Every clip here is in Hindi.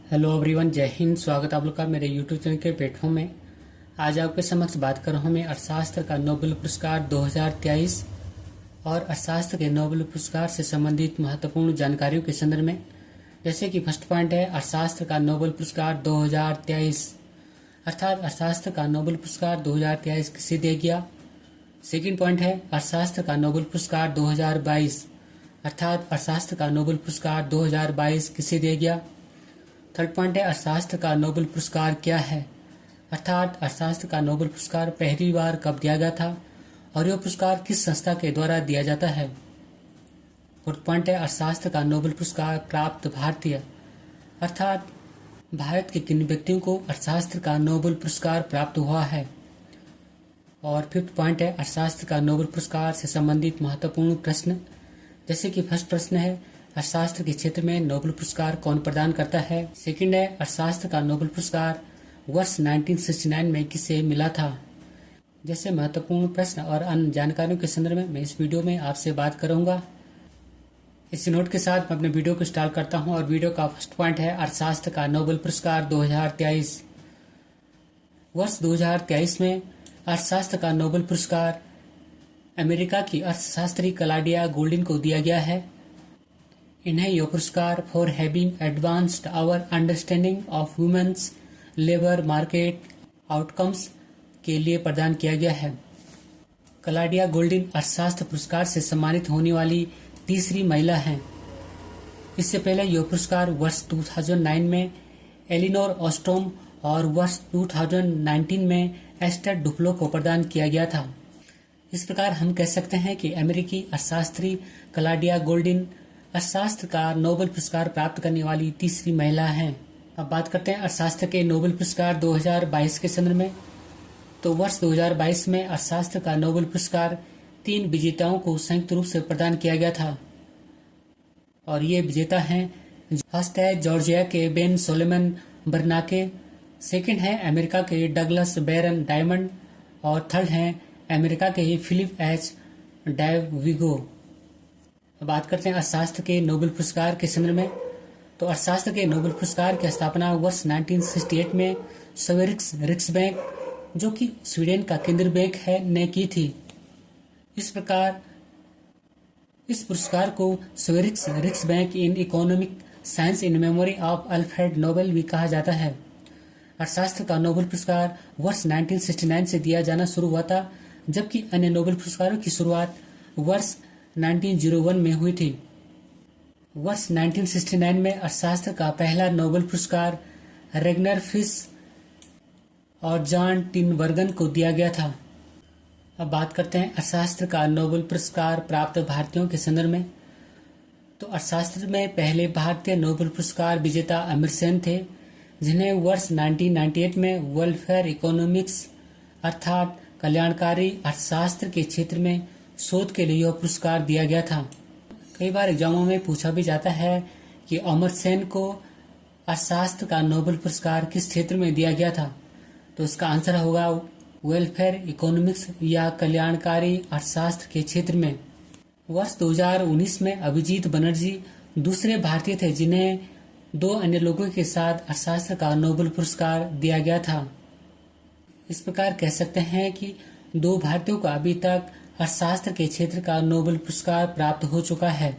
हेलो एवरीवन, जय हिंद। स्वागत आप लोग का मेरे यूट्यूब चैनल के प्लेटफॉर्म में। आज आपके समक्ष बात कर रहा हूँ मैं अर्थशास्त्र का नोबेल पुरस्कार 2023 और अर्थशास्त्र के नोबेल पुरस्कार से संबंधित महत्वपूर्ण जानकारियों के संदर्भ में। जैसे कि फर्स्ट पॉइंट है अर्थशास्त्र का नोबेल पुरस्कार 2023, अर्थात अर्थशास्त्र का नोबेल पुरस्कार 2023 किसे दिया गया। सेकेंड पॉइंट है अर्थशास्त्र का नोबेल पुरस्कार 2022, अर्थात अर्थशास्त्र का नोबेल पुरस्कार 2022 किसे दिया गया। थर्ड पॉइंट है अर्थशास्त्र का नोबेल पुरस्कार क्या है, अर्थात अर्थशास्त्र का नोबेल पुरस्कार पहली बार कब दिया गया था और यह पुरस्कार किस संस्था के द्वारा दिया जाता है। फोर्थ पॉइंट है अर्थशास्त्र का नोबेल पुरस्कार प्राप्त भारतीय, अर्थात भारत के किन व्यक्तियों को अर्थशास्त्र का नोबेल पुरस्कार प्राप्त हुआ है। और फिफ्थ पॉइंट है अर्थशास्त्र का नोबेल पुरस्कार से संबंधित महत्वपूर्ण प्रश्न। जैसे कि फर्स्ट प्रश्न है अर्थशास्त्र के क्षेत्र में नोबेल पुरस्कार कौन प्रदान करता है। सेकंड है अर्थशास्त्र का नोबेल पुरस्कार वर्ष 1969 में किसे मिला था। जैसे महत्वपूर्ण प्रश्न और अन्य जानकारियों के संदर्भ में मैं इस वीडियो में आपसे बात करूंगा। इस नोट के साथ मैं अपने वीडियो को स्टार्ट करता हूं और वीडियो का फर्स्ट पॉइंट है अर्थशास्त्र का नोबेल पुरस्कार 2023। वर्ष 2023 में अर्थशास्त्र का नोबेल पुरस्कार अमेरिका की अर्थशास्त्री क्लॉडिया गोल्डिन को दिया गया है। इन्हें यह पुरस्कार for having advanced our understanding of women's labour market outcomes के लिए प्रदान किया गया है। क्लॉडिया गोल्डिन अर्थशास्त्र पुरस्कार से सम्मानित होने वाली तीसरी महिला हैं। इससे पहले यह पुरस्कार वर्ष 2009 में एलिनोर ऑस्ट्रोम और वर्ष 2019 में एस्टर डुफ्लो को प्रदान किया गया था। इस प्रकार हम कह सकते हैं कि अमेरिकी अर्थशास्त्री क्लॉडिया गोल्डिन अर्थशास्त्र का नोबेल पुरस्कार प्राप्त करने वाली तीसरी महिला हैं। अब बात करते हैं अर्थशास्त्र के नोबेल पुरस्कार 2022 के संदर्भ में। तो वर्ष 2022 में अर्थशास्त्र का नोबेल पुरस्कार 3 विजेताओं को संयुक्त रूप से प्रदान किया गया था और ये विजेता हैं, फर्स्ट है जॉर्जिया के बेन सोलोमन बर्नाके, सेकंड है अमेरिका के डगलस बैरन डायमंड और थर्ड है अमेरिका के ही फिलिप एच डायविगो। बात करते हैं अर्थशास्त्र के नोबेल पुरस्कार के संदर्भ में। तो अर्थशास्त्र के नोबेल पुरस्कार की स्थापना वर्ष 1968 में स्वेरिक्स रिक्सबैंक, जो कि स्वीडन का केंद्रीय बैंक है, ने की थी। इस प्रकार इस पुरस्कार को Sveriges Riksbank in economic science in memory of Alfred Nobel भी कहा जाता है। अर्थशास्त्र का नोबेल पुरस्कार वर्ष 1969 से दिया जाना शुरू हुआ था, जबकि अन्य नोबेल पुरस्कारों की शुरुआत वर्ष 1901 में हुई थी। वर्ष 1969 में अर्थशास्त्र का पहला नोबेल पुरस्कार रेगनर फिश और जॉन टिनबर्गन को दिया गया था। अब बात करते हैं अर्थशास्त्र का नोबेल पुरस्कार प्राप्त भारतीयों के संदर्भ में। तो अर्थशास्त्र में पहले भारतीय नोबेल पुरस्कार विजेता अमर सेन थे, जिन्हें वर्ष 1998 में वेलफेयर इकोनॉमिक्स अर्थात कल्याणकारी अर्थशास्त्र के क्षेत्र में शोध के लिए यह पुरस्कार दिया गया था। कई बार एग्जामों में पूछा भी जाता है कि अमर सेन को अर्थशास्त्र का नोबेल पुरस्कार किस क्षेत्र में दिया गया था। तो इसका आंसर होगा वेलफेयर इकोनॉमिक्स या कल्याणकारी अर्थशास्त्र के क्षेत्र में। वर्ष 2019 में अभिजीत बनर्जी दूसरे भारतीय थे जिन्हें 2 अन्य लोगों के साथ अर्थशास्त्र का नोबेल पुरस्कार दिया गया था। इस प्रकार कह सकते हैं कि 2 भारतीयों को अभी तक अर्थशास्त्र के क्षेत्र का नोबेल पुरस्कार प्राप्त हो चुका है।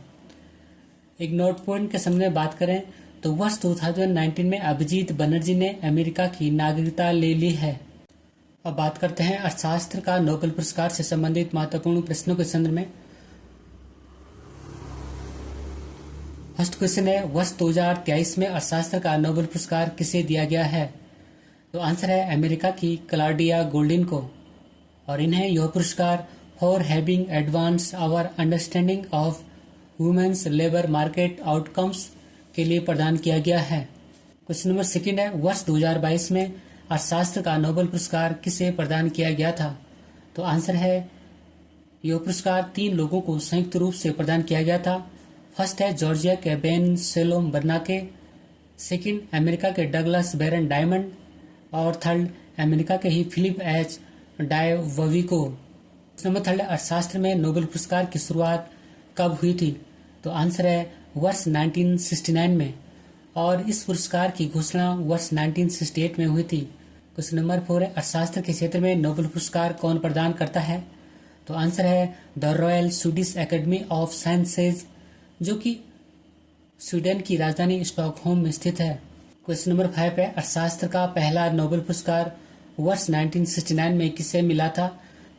एक नोट पॉइंट के सामने बात करें तो वर्ष 2019 में अभिजीत बनर्जी ने अमेरिका की नागरिकता ले ली है। अब बात करते हैं अर्थशास्त्र का नोबेल पुरस्कार से संबंधित महत्वपूर्ण प्रश्नों के संदर्भ में। फर्स्ट क्वेश्चन है वर्ष 2023 में अर्थशास्त्र का नोबेल पुरस्कार किसे दिया गया है। तो आंसर है अमेरिका की क्लॉडिया गोल्डिन को, और इन्हें यह पुरस्कार for having advanced our understanding of women's labour market outcomes के लिए प्रदान किया गया है। क्वेश्चन नंबर सेकंड है वर्ष 2022 में अर्थशास्त्र का नोबेल पुरस्कार किसे प्रदान किया गया था। तो आंसर है यह पुरस्कार 3 लोगों को संयुक्त रूप से प्रदान किया गया था। फर्स्ट है जॉर्जिया के बेन सोलोम बर्नाके, सेकंड अमेरिका के डगलस बैरन डायमंड और थर्ड अमेरिका के ही फिलिप एच डायविगो। नंबर थर्ड अर्थशास्त्र में नोबेल पुरस्कार की शुरुआत कब हुई थी। तो आंसर है वर्ष 1969 में। और इस पुरस्कार की घोषणा वर्ष 1968 में हुई थी। क्वेश्चन नंबर 4 है, अर्थशास्त्र के क्षेत्र में नोबेल पुरस्कार कौन प्रदान करता है? तो आंसर है the royal Swedish academy of sciences, जो कि स्वीडन की राजधानी स्टॉकहोम में स्थित है। क्वेश्चन नंबर 5 है, अर्थशास्त्र का पहला नोबेल पुरस्कार वर्ष 1969 में किसे मिला था?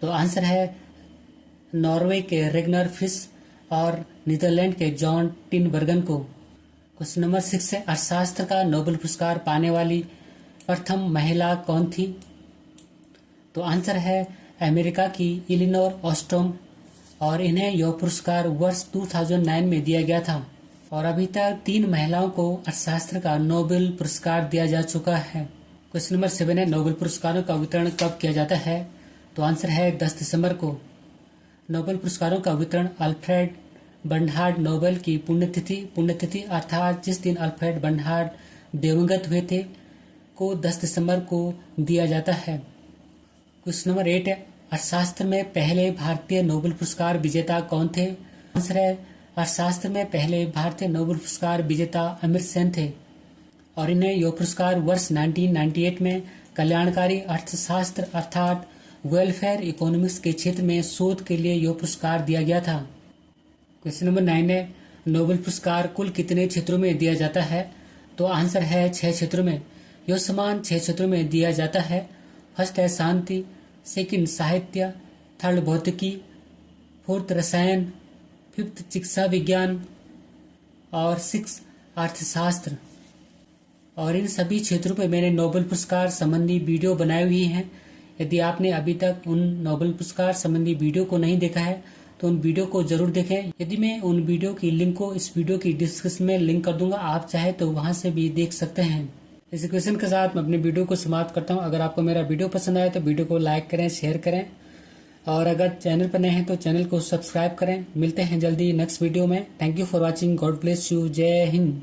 तो आंसर है नॉर्वे के रेगनर फिश और नीदरलैंड के जॉन टिनबर्गन को। क्वेश्चन नंबर 6 है, अर्थशास्त्र का नोबेल पुरस्कार पाने वाली प्रथम महिला कौन थी? तो आंसर है अमेरिका की इलिनोर ऑस्ट्रोम, और इन्हें यह पुरस्कार वर्ष 2009 में दिया गया था। और अभी तक 3 महिलाओं को अर्थशास्त्र का नोबेल पुरस्कार दिया जा चुका है। क्वेश्चन नंबर 7 है, नोबेल पुरस्कारों का वितरण कब किया जाता है? तो आंसर है 10 दिसंबर को। नोबेल पुरस्कारों का वितरण अल्फ्रेड बर्नहार्ड नोबेल की पुण्यतिथि अर्थात जिस दिन अल्फ्रेड बर्नहार्ड दिवंगत हुए थे को 10 दिसंबर को दिया जाता है। क्वेश्चन नंबर 8 है, अर्थशास्त्र में पहले भारतीय नोबेल पुरस्कार विजेता कौन थे? आंसर है अर्थशास्त्र में पहले भारतीय नोबेल पुरस्कार विजेता अमर्त्य सेन थे, और इन्हें यह पुरस्कार वर्ष 1998 में कल्याणकारी अर्थशास्त्र अर्थात वेलफेयर इकोनॉमिक्स के क्षेत्र में शोध के लिए यह पुरस्कार दिया गया था। क्वेश्चन नंबर 9 है, नोबेल पुरस्कार कुल कितने क्षेत्रों में दिया जाता है? तो आंसर है 6 क्षेत्रों में। यह सम्मान 6 क्षेत्रों में दिया जाता है। फर्स्ट है शांति, सेकंड साहित्य, थर्ड भौतिकी, फोर्थ रसायन, फिफ्थ चिकित्सा विज्ञान और 6 अर्थशास्त्र। और इन सभी क्षेत्रों पे मैंने नोबेल पुरस्कार संबंधी वीडियो बनाई हुई हैं। यदि आपने अभी तक उन नोबेल पुरस्कार संबंधी वीडियो को नहीं देखा है तो उन वीडियो को जरूर देखें। यदि मैं उन वीडियो की लिंक को इस वीडियो की डिस्क्रिप्शन में लिंक कर दूंगा, आप चाहे तो वहां से भी देख सकते हैं। इस क्वेश्चन के साथ मैं अपने वीडियो को समाप्त करता हूं। अगर आपको मेरा वीडियो पसंद आए तो वीडियो को लाइक करें, शेयर करें, और अगर चैनल पर नए हैं तो चैनल को सब्सक्राइब करें। मिलते हैं जल्दी नेक्स्ट वीडियो में। Thank you for watching. God bless you. जय हिंद।